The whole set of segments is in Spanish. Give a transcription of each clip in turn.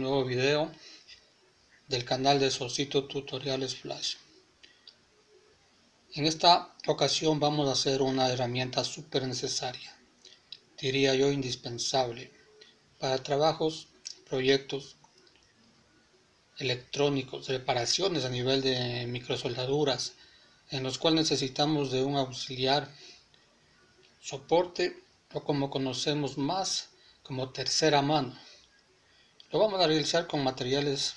un nuevo video del canal de Solcito Tutoriales Flash. En esta ocasión vamos a hacer una herramienta súper necesaria, diría yo indispensable, para trabajos, proyectos electrónicos, reparaciones a nivel de microsoldaduras, en los cuales necesitamos de un auxiliar, soporte o como conocemos más como tercera mano. Lo vamos a realizar con materiales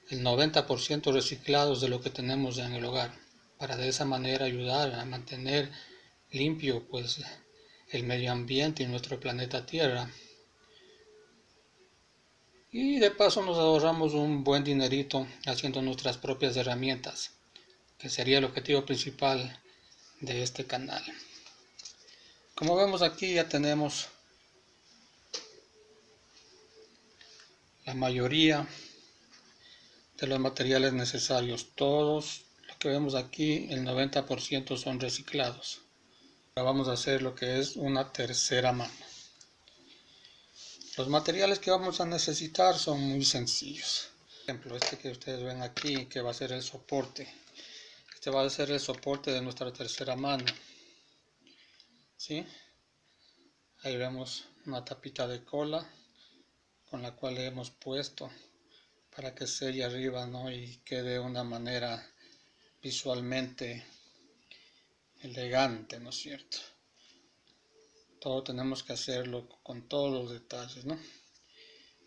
el 90% reciclados de lo que tenemos en el hogar, para de esa manera ayudar a mantener limpio pues el medio ambiente y nuestro planeta Tierra. Y de paso nos ahorramos un buen dinerito haciendo nuestras propias herramientas, que sería el objetivo principal de este canal. Como vemos aquí ya tenemos la mayoría de los materiales necesarios. Todos lo que vemos aquí, el 90% son reciclados. Ahora vamos a hacer lo que es una tercera mano. Los materiales que vamos a necesitar son muy sencillos. Por ejemplo, este que ustedes ven aquí, que va a ser el soporte. Este va a ser el soporte de nuestra tercera mano. ¿Sí? Ahí vemos una tapita de cola con la cual le hemos puesto para que selle arriba, ¿no? Y quede de una manera visualmente elegante, ¿no es cierto? Todo tenemos que hacerlo con todos los detalles, ¿no?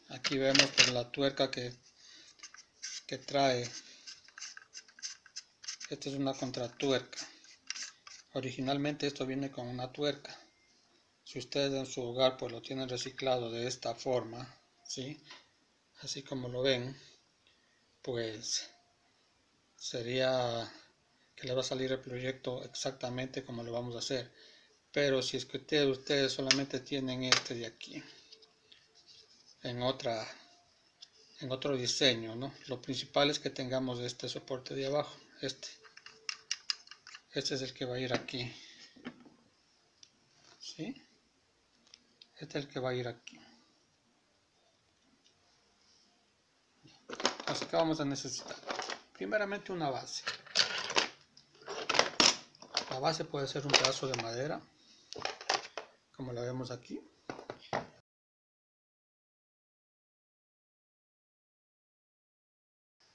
Aquí vemos pues la tuerca que trae. Esta es una contratuerca. Originalmente esto viene con una tuerca. Si ustedes en su hogar pues lo tienen reciclado de esta forma, ¿sí? Así como lo ven, pues sería que le va a salir el proyecto exactamente como lo vamos a hacer. Pero si es que ustedes solamente tienen este de aquí en otro diseño, ¿no? Lo principal es que tengamos este soporte de abajo. Este es el que va a ir aquí, ¿sí? Este es el que va a ir aquí. Así que vamos a necesitar primeramente una base. La base puede ser un pedazo de madera, como la vemos aquí.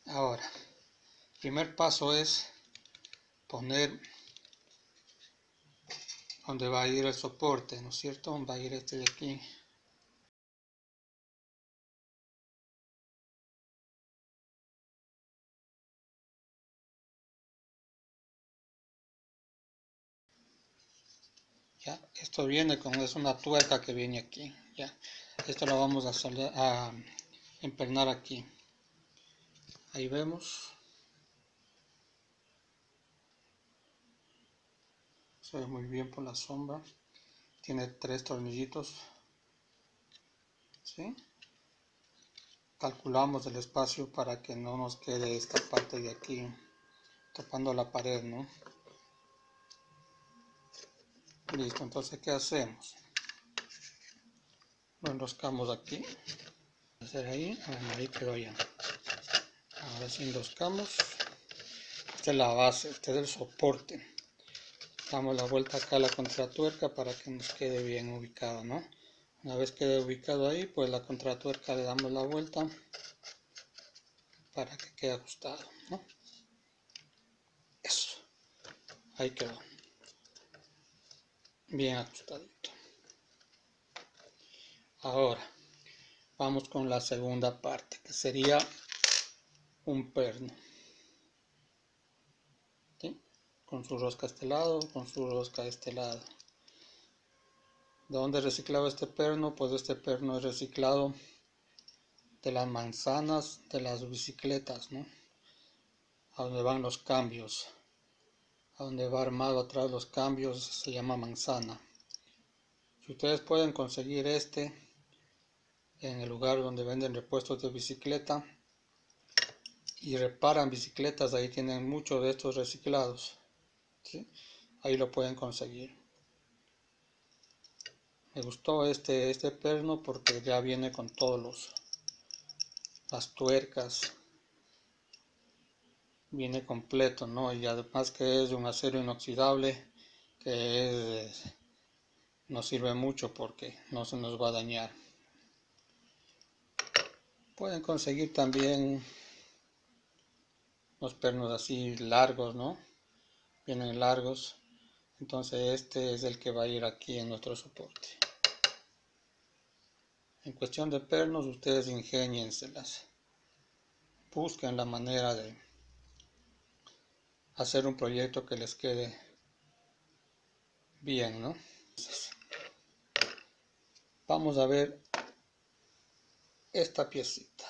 Ahora, el primer paso es poner donde va a ir el soporte, ¿no es cierto? Va a ir este de aquí. Ya, esto viene es una tuerca que viene aquí. Ya, esto lo vamos a empernar aquí. Ahí vemos. Se ve muy bien por la sombra. Tiene 3 tornillitos. ¿Sí? Calculamos el espacio para que no nos quede esta parte de aquí tapando la pared, ¿no? Listo, entonces ¿qué hacemos? Lo enroscamos aquí. Hacer ahí, ahí quedó ya. Ahora sí enroscamos. Esta es la base, este es el soporte. Damos la vuelta acá a la contratuerca para que nos quede bien ubicado, ¿no? Una vez quede ubicado ahí, pues la contratuerca le damos la vuelta para que quede ajustado, ¿no? Eso, ahí quedó. Bien ajustadito. Ahora, vamos con la segunda parte, que sería un perno. ¿Sí? Con su rosca a este lado, con su rosca a este lado. ¿De dónde he reciclado este perno? Pues este perno es reciclado de las manzanas de las bicicletas, ¿no? A donde van los cambios, a donde va armado atrás los cambios, se llama manzana. Si ustedes pueden conseguir este en el lugar donde venden repuestos de bicicleta y reparan bicicletas, ahí tienen muchos de estos reciclados, ¿sí? Ahí lo pueden conseguir. Me gustó este perno porque ya viene con todos las tuercas, viene completo, ¿no? Y además que es de un acero inoxidable que nos sirve mucho porque no se nos va a dañar. Pueden conseguir también los pernos así largos, ¿no? Vienen largos. Entonces este es el que va a ir aquí en nuestro soporte. En cuestión de pernos, ustedes ingénienselas. Busquen la manera de hacer un proyecto que les quede bien, ¿no? Entonces, vamos a ver esta piecita.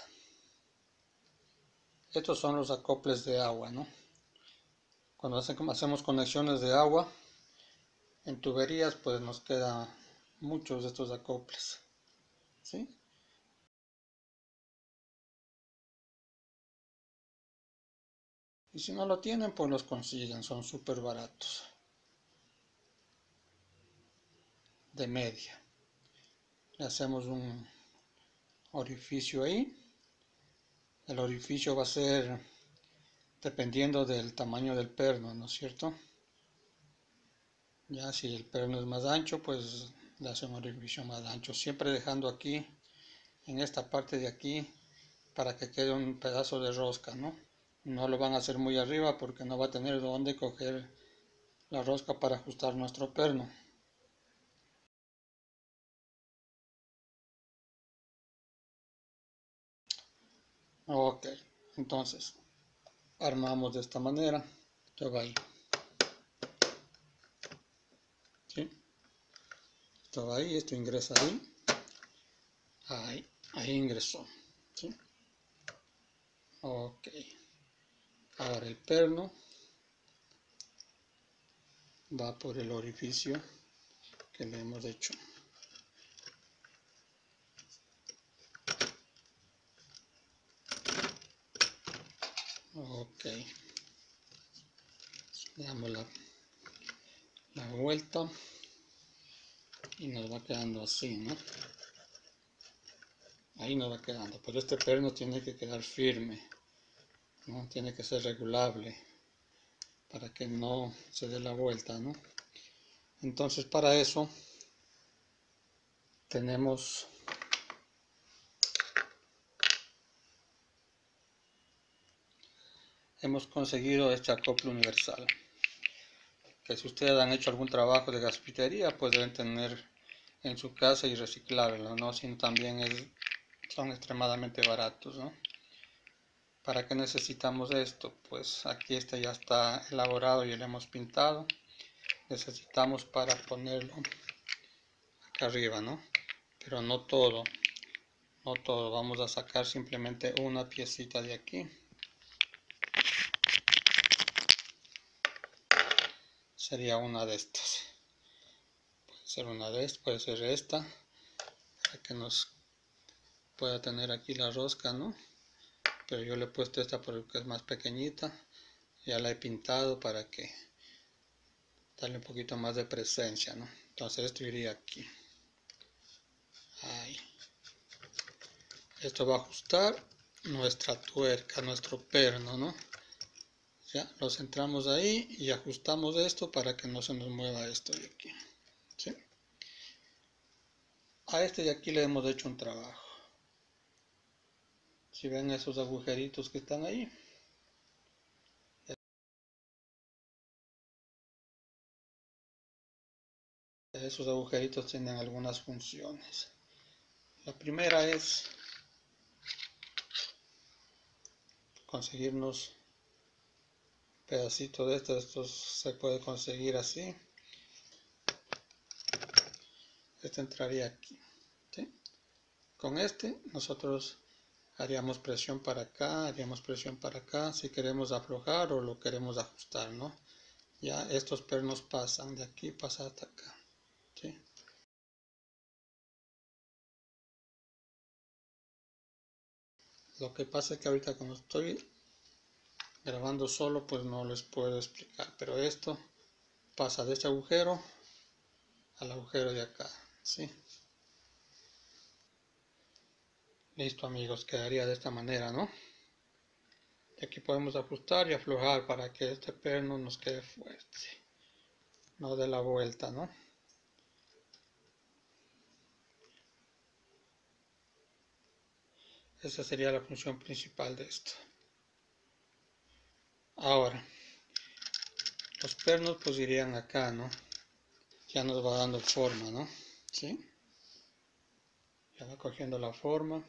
Estos son los acoples de agua, ¿no? Cuando hacemos conexiones de agua en tuberías, pues nos quedan muchos de estos acoples, ¿sí? Y si no lo tienen, pues los consiguen, son súper baratos. De media. Le hacemos un orificio ahí. El orificio va a ser dependiendo del tamaño del perno, ¿no es cierto? Ya si el perno es más ancho, pues le hacemos un orificio más ancho, siempre dejando aquí, en esta parte de aquí, para que quede un pedazo de rosca, ¿no? No lo van a hacer muy arriba porque no va a tener dónde coger la rosca para ajustar nuestro perno. Ok, entonces armamos de esta manera. Esto va ahí. ¿Sí? Esto va ahí, esto ingresa ahí. Ahí ingresó. ¿Sí? Ok. Ahora el perno va por el orificio que le hemos hecho. Ok. Le damos la vuelta y nos va quedando así, ¿no? Ahí nos va quedando, pero este perno tiene que quedar firme, ¿no? Tiene que ser regulable para que no se dé la vuelta, ¿no? Entonces para eso hemos conseguido este acople universal, que si ustedes han hecho algún trabajo de gasfitería, pues deben tener en su casa y reciclarlo, ¿no? Sino también son extremadamente baratos, ¿no? ¿Para qué necesitamos esto? Pues aquí este ya está elaborado y lo hemos pintado. Necesitamos para ponerlo acá arriba, ¿no? Pero no todo, no todo. Vamos a sacar simplemente una piecita de aquí. Sería una de estas. Puede ser una de estas, puede ser esta. Para que nos pueda tener aquí la rosca, ¿no? Pero yo le he puesto esta porque es más pequeñita. Ya la he pintado para que darle un poquito más de presencia, ¿no? Entonces esto iría aquí. Ahí. Esto va a ajustar nuestra tuerca, nuestro perno, ¿no? Ya lo centramos ahí y ajustamos esto para que no se nos mueva esto de aquí, ¿sí? A este de aquí le hemos hecho un trabajo. Si ven esos agujeritos que están ahí, esos agujeritos tienen algunas funciones. La primera es conseguirnos un pedacito de estos se puede conseguir así. Este entraría aquí, ¿sí? Con este nosotros haríamos presión para acá, haríamos presión para acá, si queremos aflojar o lo queremos ajustar, ¿no? Ya estos pernos pasan, de aquí pasa hasta acá, ¿sí? Lo que pasa es que ahorita como estoy grabando solo, pues no les puedo explicar, pero esto pasa de este agujero al agujero de acá, ¿sí? Listo amigos, quedaría de esta manera, ¿no? Y aquí podemos ajustar y aflojar para que este perno nos quede fuerte, no dé la vuelta, ¿no? Esa sería la función principal de esto. Ahora, los pernos pues irían acá, ¿no? Ya nos va dando forma, ¿no? ¿Sí? Ya va cogiendo la forma.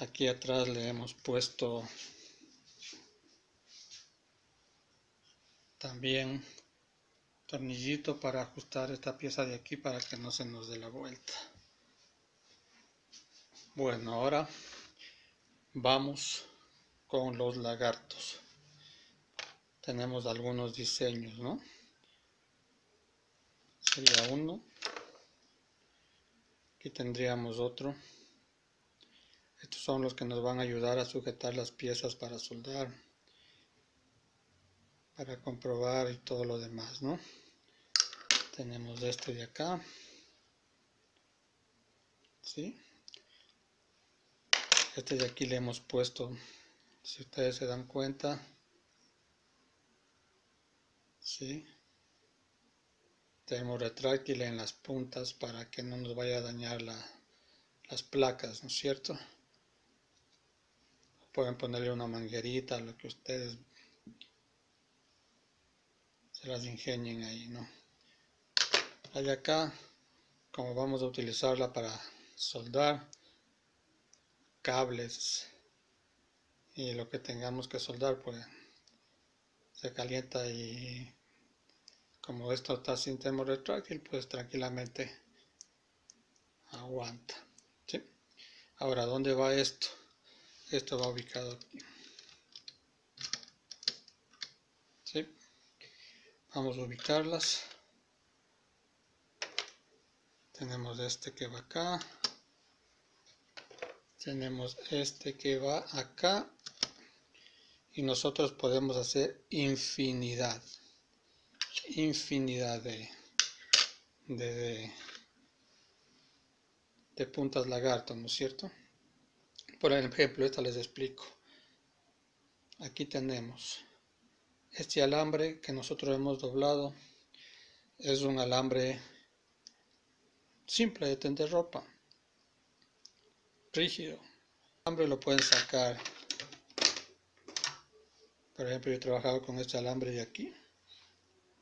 Aquí atrás le hemos puesto también tornillito para ajustar esta pieza de aquí para que no se nos dé la vuelta. Bueno, ahora vamos con los lagartos. Tenemos algunos diseños, ¿no? Sería uno. Aquí tendríamos otro. Estos son los que nos van a ayudar a sujetar las piezas para soldar, para comprobar y todo lo demás, ¿no? Tenemos este de acá, ¿sí? Este de aquí le hemos puesto, si ustedes se dan cuenta, ¿sí? Tenemos retráctil en las puntas para que no nos vaya a dañar las placas, ¿no es cierto? Pueden ponerle una manguerita, lo que ustedes se las ingenien ahí, ¿no? La de acá, como vamos a utilizarla para soldar cables y lo que tengamos que soldar, pues se calienta y como esto está sin termo retráctil, pues tranquilamente aguanta, ¿sí? Ahora, ¿dónde va esto? Esto va ubicado aquí, ¿sí? Vamos a ubicarlas. Tenemos este que va acá, tenemos este que va acá, y nosotros podemos hacer infinidad de puntas lagarto, ¿no es cierto? Por ejemplo, esta les explico. Aquí tenemos este alambre que nosotros hemos doblado. Es un alambre simple de tender ropa, rígido. El alambre lo pueden sacar. Por ejemplo, yo he trabajado con este alambre de aquí.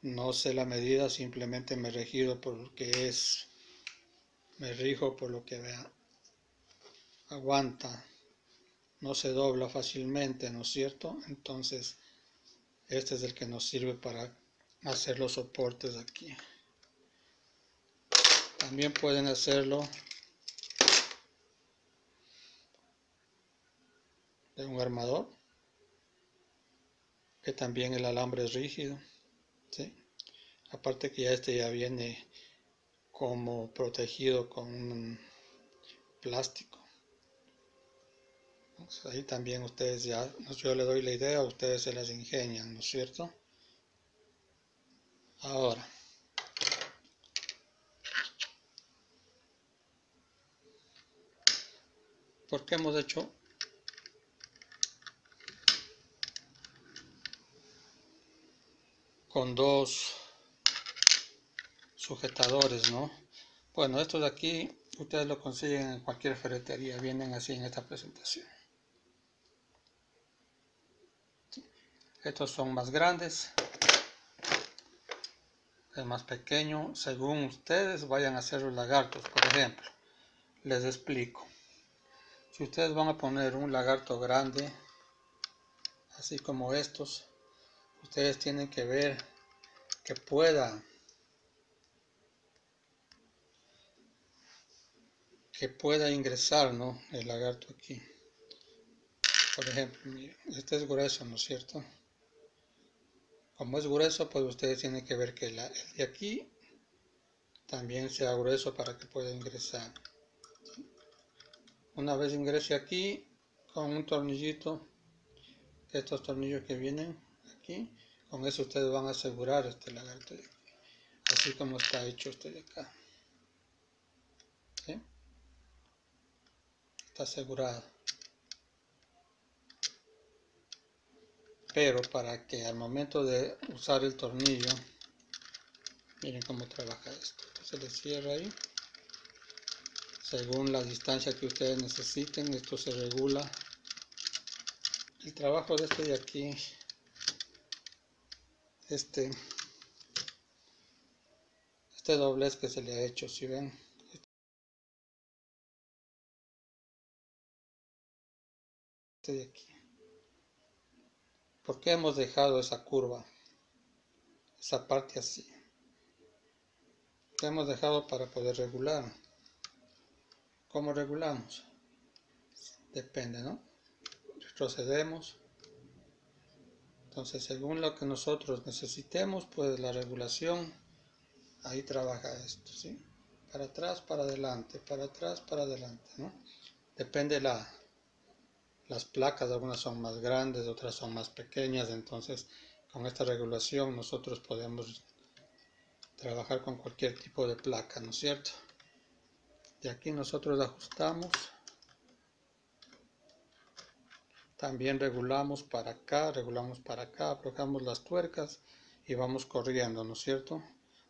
No sé la medida, simplemente me rijo por lo que es. Me rijo por lo que vea. Aguanta. No se dobla fácilmente, ¿no es cierto? Entonces, este es el que nos sirve para hacer los soportes aquí. También pueden hacerlo de un armador, que también el alambre es rígido, ¿sí? Aparte que ya este ya viene como protegido con un plástico. Entonces, ahí también ustedes ya, yo le doy la idea, ustedes se las ingenian, ¿no es cierto? Ahora, ¿por qué hemos hecho con dos sujetadores, ¿no? Bueno, estos de aquí ustedes lo consiguen en cualquier ferretería, vienen así en esta presentación. Estos son más grandes, el más pequeño, según ustedes vayan a hacer los lagartos. Por ejemplo, les explico. Si ustedes van a poner un lagarto grande, así como estos, ustedes tienen que ver que pueda ingresar, ¿no?, el lagarto aquí. Por ejemplo, miren, este es grueso, ¿no es cierto? Como es grueso, pues ustedes tienen que ver que el de aquí también sea grueso para que pueda ingresar. Una vez ingrese aquí, con un tornillito, estos tornillos que vienen aquí, con eso ustedes van a asegurar este lagarto de aquí, así como está hecho este de acá, ¿sí? está asegurado. Pero para que al momento de usar el tornillo, miren cómo trabaja esto. Se le cierra ahí. Según la distancia que ustedes necesiten, esto se regula. El trabajo de este de aquí, este doblez que se le ha hecho, si ven, este de aquí. ¿Por qué hemos dejado esa curva? Esa parte así. La hemos dejado para poder regular. ¿Cómo regulamos? Depende, ¿no? Retrocedemos. Entonces, según lo que nosotros necesitemos, pues la regulación, ahí trabaja esto, ¿sí? Para atrás, para adelante, ¿no? Depende las placas, algunas son más grandes, otras son más pequeñas, entonces con esta regulación nosotros podemos trabajar con cualquier tipo de placa, ¿no es cierto? De aquí nosotros ajustamos, también regulamos para acá, aflojamos las tuercas y vamos corriendo, ¿no es cierto?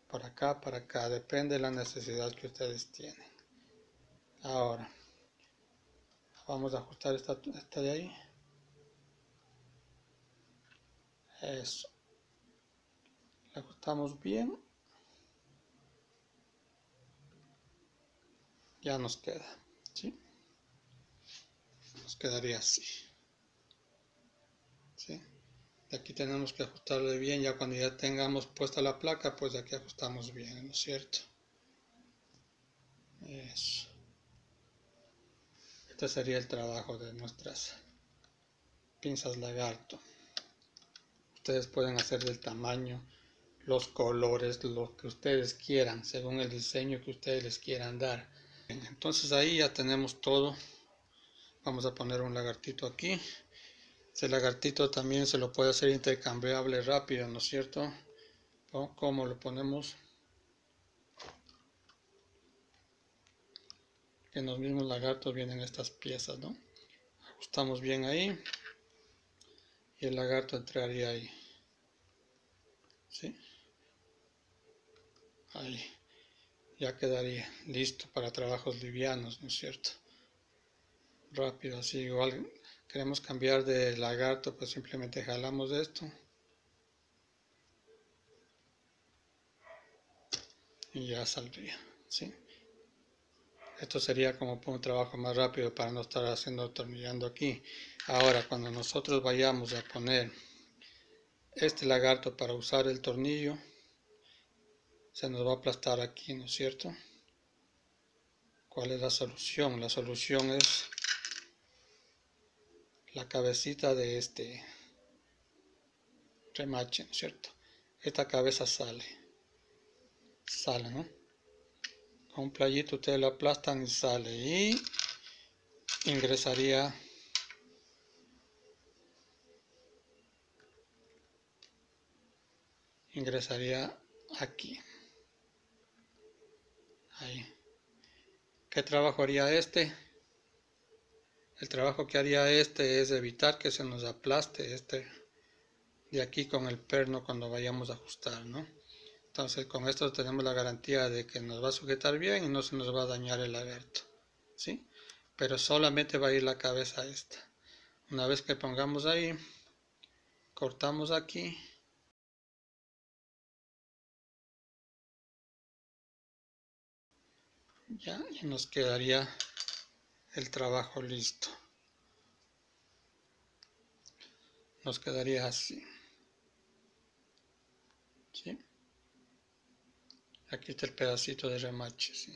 Para acá, depende de la necesidad que ustedes tienen. Ahora, vamos a ajustar esta de ahí. Eso. La ajustamos bien. Ya nos queda, ¿sí? Nos quedaría así. ¿Sí? De aquí tenemos que ajustarle bien, ya cuando ya tengamos puesta la placa, pues de aquí ajustamos bien, ¿no es cierto? Eso. Este sería el trabajo de nuestras pinzas lagarto. Ustedes pueden hacer del tamaño, los colores, lo que ustedes quieran, según el diseño que ustedes les quieran dar. Entonces ahí ya tenemos todo. Vamos a poner un lagartito aquí. Ese lagartito también se lo puede hacer intercambiable rápido, ¿no es cierto? ¿Cómo lo ponemos? En los mismos lagartos vienen estas piezas, ¿no? Ajustamos bien ahí y el lagarto entraría ahí, ¿sí? Ahí ya quedaría listo para trabajos livianos, ¿no es cierto? Rápido, así igual queremos cambiar de lagarto, pues simplemente jalamos esto y ya saldría, ¿sí? Esto sería como un trabajo más rápido para no estar haciendo atornillando aquí. Ahora, cuando nosotros vayamos a poner este lagarto para usar el tornillo, se nos va a aplastar aquí, ¿no es cierto? ¿Cuál es la solución? La solución es la cabecita de este remache, ¿no es cierto? Esta cabeza sale, ¿no? Con un playito ustedes lo aplastan y sale y ingresaría aquí. Ahí. ¿Qué trabajo haría este? El trabajo que haría este es evitar que se nos aplaste este de aquí con el perno cuando vayamos a ajustar, ¿no? Entonces con esto tenemos la garantía de que nos va a sujetar bien y no se nos va a dañar el lagarto, ¿sí? Pero solamente va a ir la cabeza esta. Una vez que pongamos ahí, cortamos aquí. Ya, y nos quedaría el trabajo listo. Nos quedaría así. ¿Sí? Aquí está el pedacito de remache, ¿sí?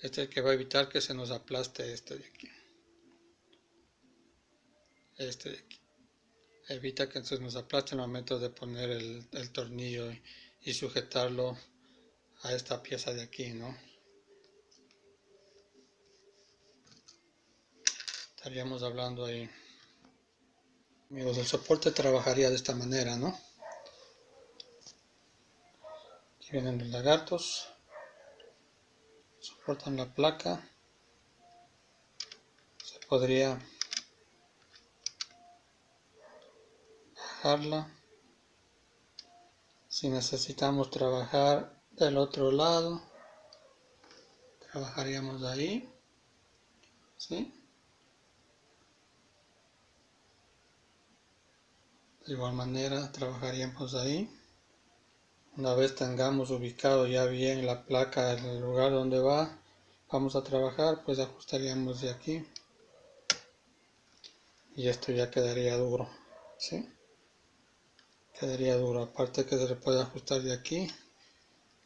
Este es el que va a evitar que se nos aplaste este de aquí. Este de aquí. Evita que se nos aplaste en el momento de poner el tornillo y sujetarlo a esta pieza de aquí, ¿no? Estaríamos hablando ahí. Amigos, el soporte trabajaría de esta manera, ¿no? Aquí vienen los lagartos. Soportan la placa. podría bajarla. Si necesitamos trabajar del otro lado, trabajaríamos ahí, ¿sí? De igual manera trabajaríamos ahí. Una vez tengamos ubicado ya bien la placa en el lugar donde vamos a trabajar, pues ajustaríamos de aquí. Y esto ya quedaría duro, ¿sí? Quedaría duro. Aparte que se le puede ajustar de aquí,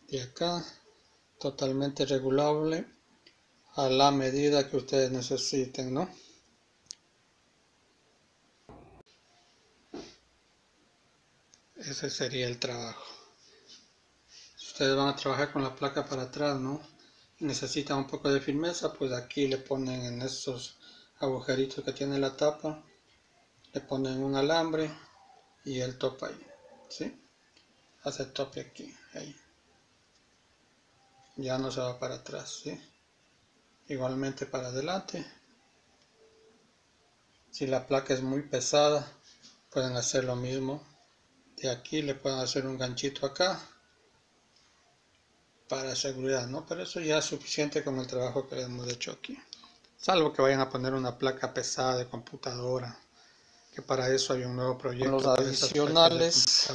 de acá, totalmente regulable a la medida que ustedes necesiten, ¿no? Ese sería el trabajo. Si ustedes van a trabajar con la placa para atrás, ¿no? Y necesitan un poco de firmeza, pues aquí le ponen en esos agujeritos que tiene la tapa, le ponen un alambre y el topa ahí, ¿sí? Hace tope aquí, ahí. Ya no se va para atrás, ¿sí? Igualmente para adelante. Si la placa es muy pesada, pueden hacer lo mismo. De aquí le pueden hacer un ganchito acá para seguridad, ¿no? Pero eso ya es suficiente con el trabajo que hemos hecho aquí. Salvo que vayan a poner una placa pesada de computadora, que para eso hay un nuevo proyecto. Los adicionales,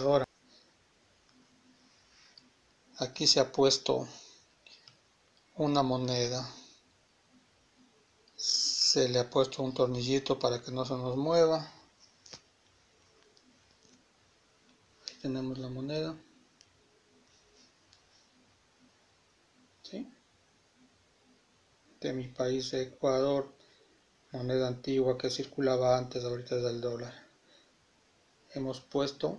aquí se ha puesto una moneda. Se le ha puesto un tornillito para que no se nos mueva. Ahí tenemos la moneda. ¿Sí? De mi país, Ecuador, moneda antigua que circulaba antes, ahorita es del dólar. Hemos puesto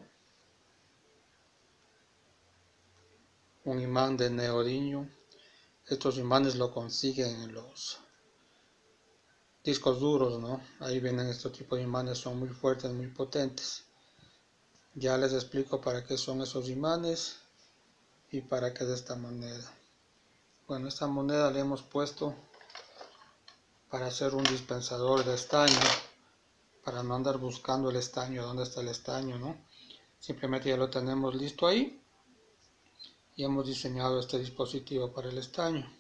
un imán de neodimio. Estos imanes lo consiguen en los discos duros, ¿no? Ahí vienen estos tipos de imanes, son muy fuertes, muy potentes. Ya les explico para qué son esos imanes y para qué es esta moneda. Bueno, esta moneda le hemos puesto para hacer un dispensador de estaño, para no andar buscando el estaño, dónde está el estaño, ¿no? Simplemente ya lo tenemos listo ahí y hemos diseñado este dispositivo para el estaño.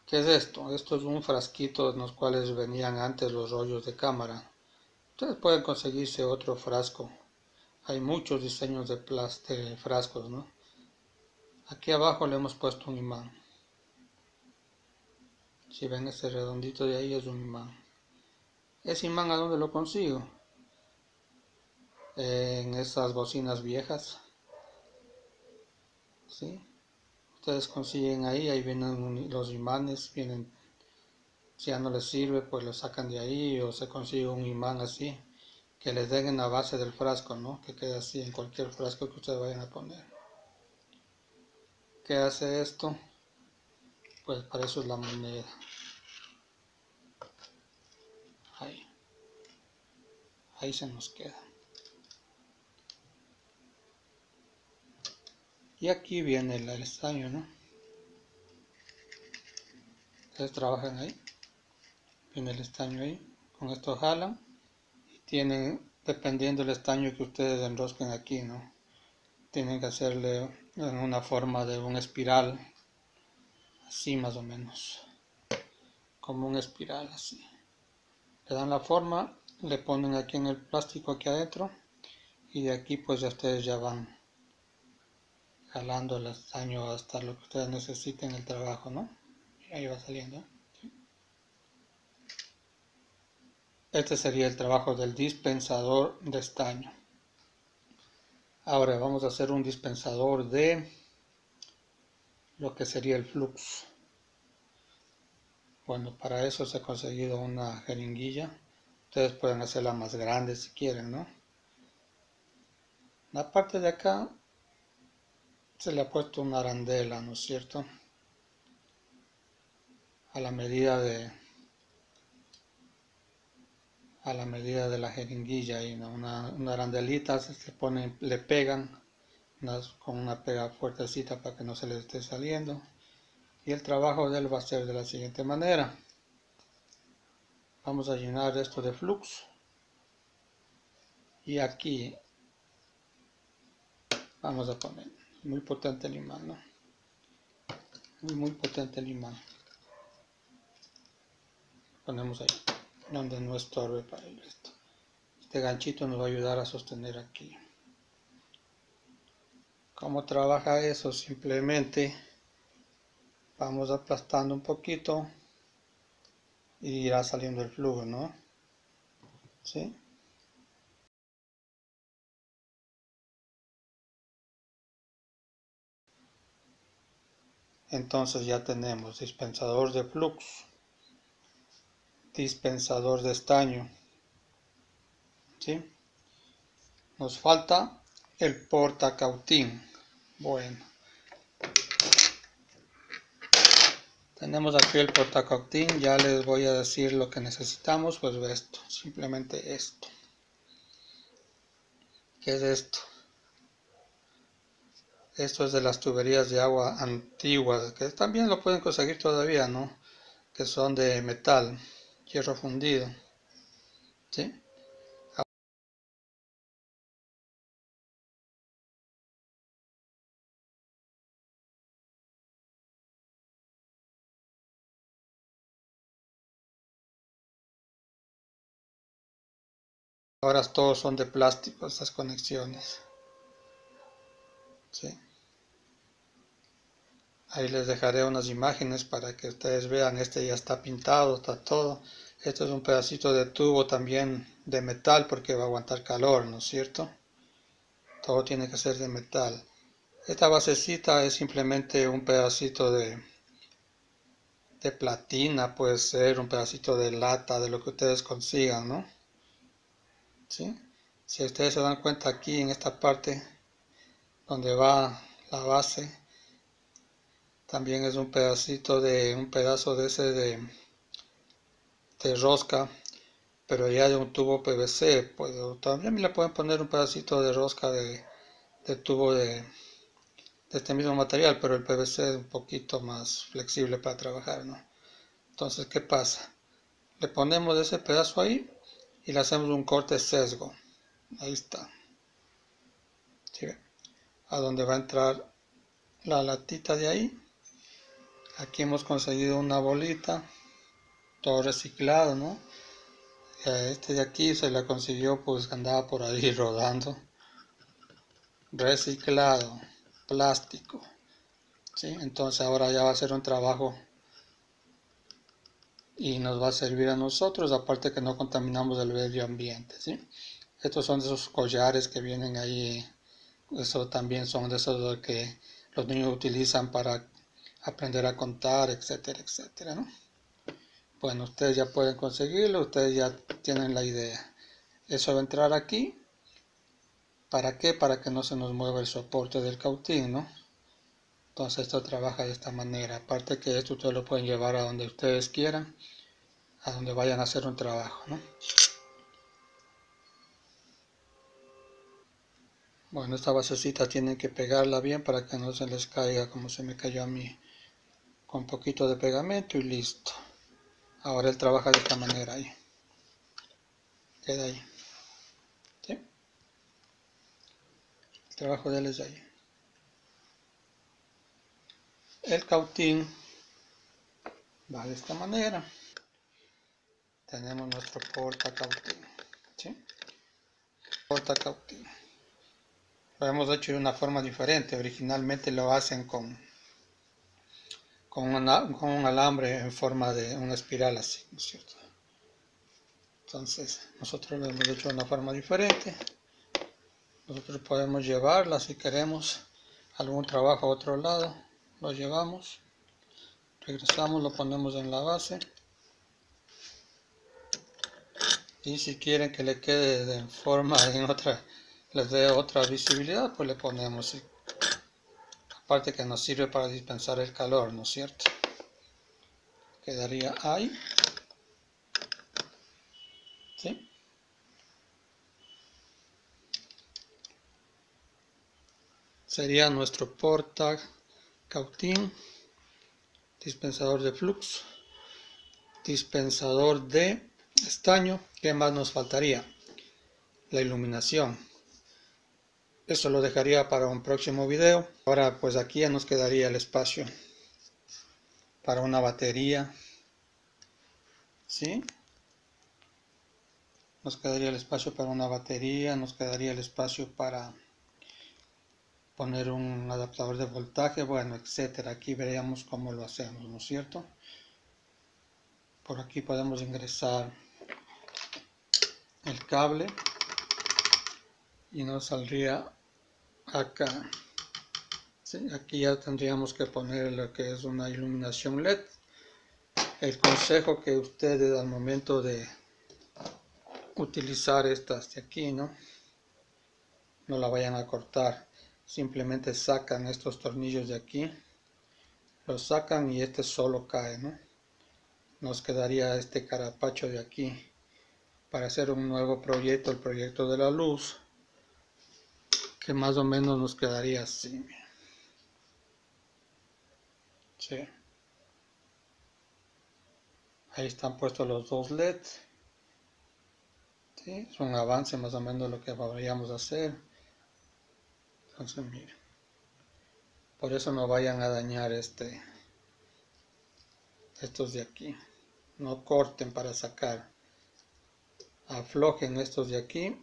¿Qué es esto? Esto es un frasquito en los cuales venían antes los rollos de cámara. Ustedes pueden conseguirse otro frasco. Hay muchos diseños de frascos, ¿no? Aquí abajo le hemos puesto un imán. Si ven ese redondito de ahí es un imán. ¿Ese imán a dónde lo consigo? En esas bocinas viejas. ¿Sí? Ustedes consiguen ahí vienen los imanes, vienen, si ya no les sirve, pues lo sacan de ahí o se consigue un imán así, que les den en la base del frasco, ¿no? Que quede así en cualquier frasco que ustedes vayan a poner. ¿Qué hace esto? Pues para eso es la moneda. Ahí se nos queda. Y aquí viene el estaño, ¿no? Ustedes trabajan ahí. Viene el estaño ahí. Con esto jalan. Y tienen, dependiendo del estaño que ustedes enrosquen aquí, ¿no? Tienen que hacerle en una forma de una espiral. Así más o menos. Como una espiral así. Le dan la forma. Le ponen aquí en el plástico aquí adentro. Y de aquí pues ya ustedes ya van jalando el estaño hasta lo que ustedes necesiten el trabajo, ¿no? Y ahí va saliendo. Este sería el trabajo del dispensador de estaño. Ahora vamos a hacer un dispensador de lo que sería el flux. Bueno, para eso se ha conseguido una jeringuilla. Ustedes pueden hacerla más grande si quieren, ¿no? La parte de acá se le ha puesto una arandela, ¿no es cierto? A la medida de la jeringuilla y una arandelita se pone, le pegan con una pega fuertecita para que no se les esté saliendo. Y el trabajo de él va a ser de la siguiente manera. Vamos a llenar esto de flux. Y aquí vamos a poner, muy potente el imán, ¿no? Muy potente el imán. Ponemos ahí, donde no estorbe para el resto. Este ganchito nos va a ayudar a sostener aquí. ¿Cómo trabaja eso? Simplemente vamos aplastando un poquito y irá saliendo el flujo, ¿no? ¿Sí? Entonces ya tenemos dispensador de flux, dispensador de estaño, ¿sí? Nos falta el portacautín. Bueno, tenemos aquí el portacautín. Ya les voy a decir lo que necesitamos. Pues esto, simplemente esto. ¿Qué es esto? Esto es de las tuberías de agua antiguas, que también lo pueden conseguir todavía, ¿no? Que son de metal, hierro fundido, ¿sí? Ahora todos son de plástico estas conexiones, ¿sí? Ahí les dejaré unas imágenes para que ustedes vean. Este ya está pintado, está todo. Esto es un pedacito de tubo también de metal porque va a aguantar calor, ¿no es cierto? Todo tiene que ser de metal. Esta basecita es simplemente un pedacito de platina, puede ser un pedacito de lata, de lo que ustedes consigan, ¿no? ¿Sí? Si ustedes se dan cuenta aquí en esta parte donde va la base, también es un pedacito un pedazo de ese de rosca, pero ya de un tubo PVC, pues también le pueden poner un pedacito de rosca de tubo de este mismo material, pero el PVC es un poquito más flexible para trabajar, ¿no? Entonces, ¿qué pasa? Le ponemos ese pedazo ahí y le hacemos un corte sesgo. Ahí está. ¿Sí? A donde va a entrar la latita de ahí. Aquí hemos conseguido una bolita, todo reciclado, ¿no? Este de aquí se la consiguió, pues andaba por ahí rodando. Reciclado, plástico, ¿sí? Entonces ahora ya va a ser un trabajo y nos va a servir a nosotros, aparte que no contaminamos el medio ambiente, ¿sí? Estos son de esos collares que vienen ahí, eso también son de esos que los niños utilizan para aprender a contar, etcétera, etcétera, ¿no? Bueno, ustedes ya pueden conseguirlo, ustedes ya tienen la idea. Eso va a entrar aquí. ¿Para qué? Para que no se nos mueva el soporte del cautín, ¿no? Entonces esto trabaja de esta manera. Aparte que esto ustedes lo pueden llevar a donde ustedes quieran, a donde vayan a hacer un trabajo, ¿no? Bueno, esta basecita tienen que pegarla bien para que no se les caiga como se me cayó a mí. Con un poquito de pegamento y listo. Ahora él trabaja de esta manera ahí. Queda ahí. ¿Sí? El trabajo de él es ahí. El cautín va de esta manera. Tenemos nuestro portacautín. ¿Sí? Portacautín. Lo hemos hecho de una forma diferente. Originalmente lo hacen con un alambre en forma de una espiral así, ¿no es cierto? Entonces nosotros lo hemos hecho de una forma diferente. Nosotros podemos llevarla si queremos algún trabajo a otro lado. Lo llevamos, regresamos, lo ponemos en la base. Y si quieren que le quede de forma en otra, les dé otra visibilidad, pues le ponemos. ¿Sí? Aparte que nos sirve para dispensar el calor, ¿no es cierto? Quedaría ahí. ¿Sí? Sería nuestro porta cautín dispensador de flux, dispensador de estaño. ¿Qué más nos faltaría? La iluminación. Eso lo dejaría para un próximo video. Ahora pues aquí ya nos quedaría el espacio para una batería, ¿sí? Nos quedaría el espacio para una batería, nos quedaría el espacio para poner un adaptador de voltaje, bueno, etcétera. Aquí veríamos cómo lo hacemos, ¿no es cierto? Por aquí podemos ingresar el cable y nos saldría acá. ¿Sí? Aquí ya tendríamos que poner lo que es una iluminación LED. El consejo que ustedes al momento de utilizar estas de aquí, no la vayan a cortar, simplemente sacan estos tornillos de aquí, los sacan y este solo cae, ¿no? Nos quedaría este carapacho de aquí para hacer un nuevo proyecto, el proyecto de la luz, que más o menos nos quedaría así. Sí. Ahí están puestos los dos LEDs. ¿Sí? Es un avance más o menos lo que podríamos hacer. Entonces miren, por eso no vayan a dañar estos de aquí, no corten para sacar, aflojen estos de aquí,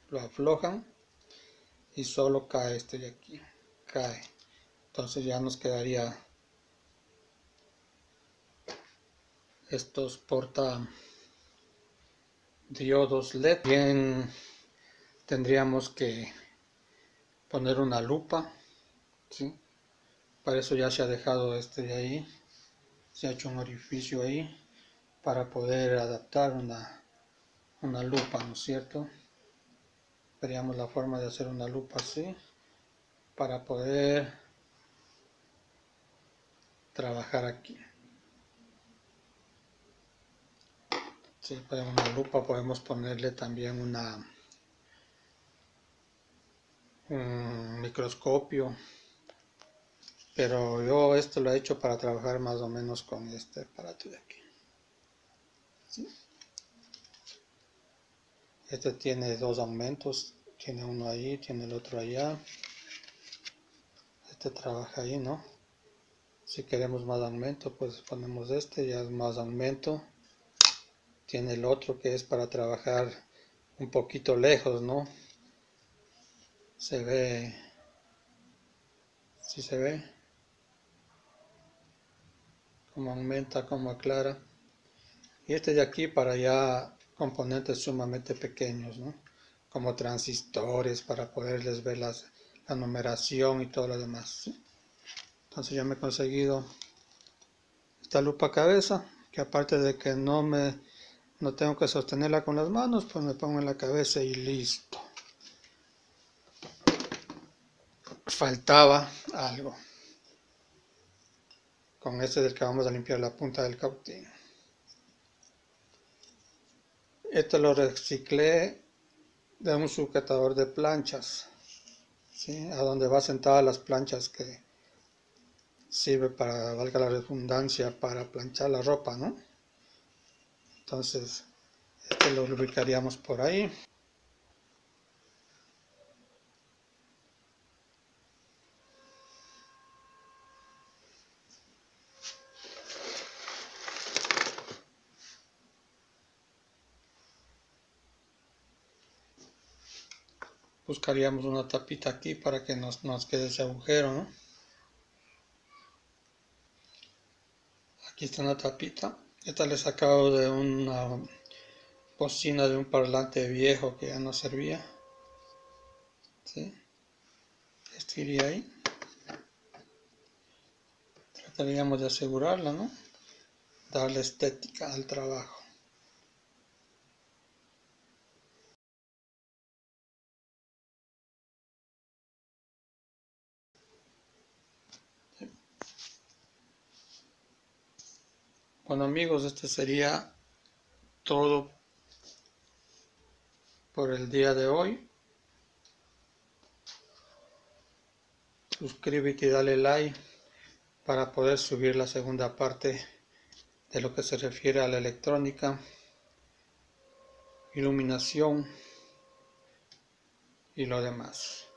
lo aflojan y solo cae este de aquí, cae. Entonces ya nos quedaría estos porta diodos LED. Bien, tendríamos que poner una lupa, ¿sí? Para eso ya se ha dejado este de ahí, se ha hecho un orificio ahí para poder adaptar una lupa, ¿no es cierto? Veríamos la forma de hacer una lupa así para poder trabajar aquí. Sí, para una lupa podemos ponerle también un microscopio, pero yo esto lo he hecho para trabajar más o menos con este aparato de aquí. ¿Sí? Este tiene dos aumentos, tiene uno ahí, tiene el otro allá. Este trabaja ahí, ¿no? Si queremos más aumento, pues ponemos este, ya es más aumento. Tiene el otro que es para trabajar un poquito lejos, ¿no? Se ve, si se ve, cómo aumenta, cómo aclara. Y este de aquí para ya componentes sumamente pequeños, ¿no? Como transistores para poderles ver la numeración y todo lo demás, ¿sí? Entonces ya me he conseguido esta lupa cabeza, que aparte de que no tengo que sostenerla con las manos, pues me pongo en la cabeza y listo. Faltaba algo. Con este del que vamos a limpiar la punta del cautín. Esto lo reciclé de un sujetador de planchas, ¿sí? A donde va sentada las planchas que sirve para, valga la redundancia, para planchar la ropa, ¿no? Entonces, este lo lubricaríamos por ahí. Buscaríamos una tapita aquí para que nos quede ese agujero, ¿no? Aquí está una tapita. Esta la he sacado de una bocina de un parlante viejo que ya no servía, ¿sí? Este iría ahí. Trataríamos de asegurarla, ¿no? Darle estética al trabajo. Bueno amigos, este sería todo por el día de hoy. Suscríbete y dale like para poder subir la segunda parte de lo que se refiere a la electrónica, iluminación y lo demás.